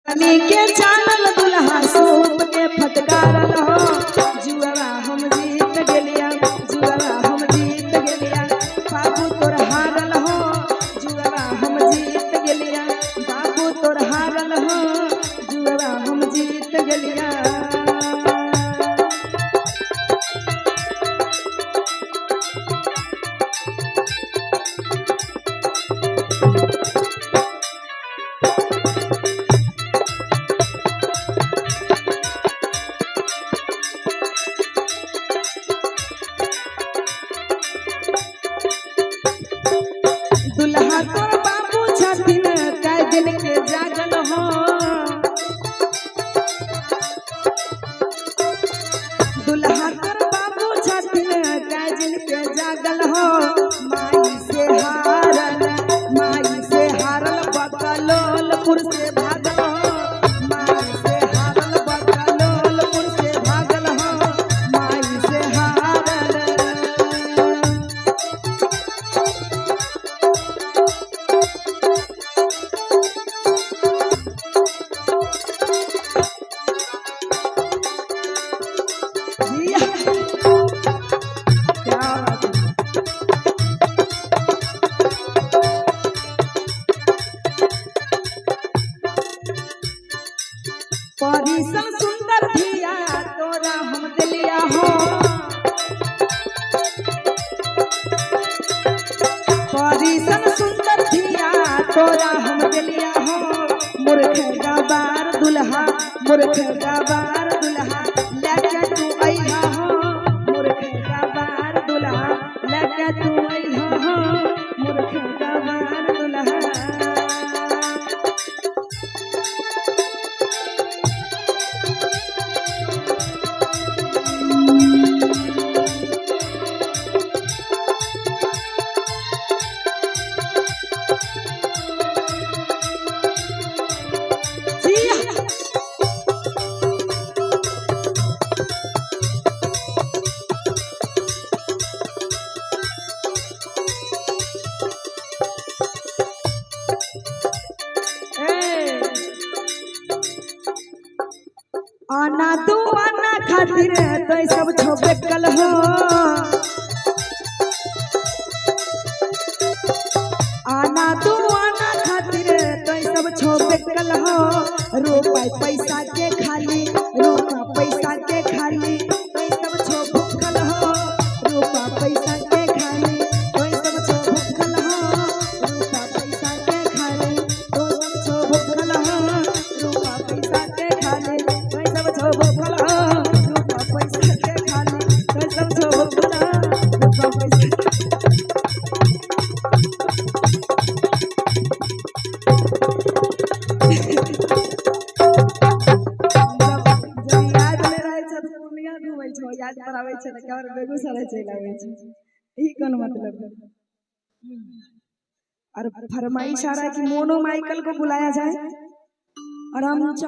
के चानल दुल्हा सूप के फटकारल हो जुआवा हम जीत गेलिया जुआवा हम जीत गेलिया बाबू तोर हारल हो जुआवा हम जीत गेलिया बाबू तोर हारल हो जुआवा हम जीत गेलिया। दुल्हा तोर बाबू छथिन कै दिन के जागल हो दुल्हा तोर बाबू छथिन कै दिन के जागल हो माई से हारल बकलोलपुर से भागल हो माई से हारल बकलोलपुर से भागल हो माई से हारल। परिसन सुंदर धिया तोरा हम दिलिया हो परिसन सुंदर धिया तोरा हम दिलिया हो मूर्ख गवार दुल्हा लेके तू अइहा हो मूर्ख गवार दुल्हा लेके तू अइहा हो मूर्ख गवार दुल्हा। आना तू आना खातिर तो सब छोपे कल हो आना तू आना खातिर तो सब छोपे कल हो रुपया पैसा के खाली तो सब छोप कल हो रुपया पैसा के खाली तो सब छोप कल हो रुपया पैसा के खाली तो सब छोप कल हो रुपया पैसा के खाली याद करावे छे त केवल बेगूसराय चल आवे छे ई कोन मतलब और फरमाइश आ रहा है कि मोनो माइकल को बुलाया जाए और हम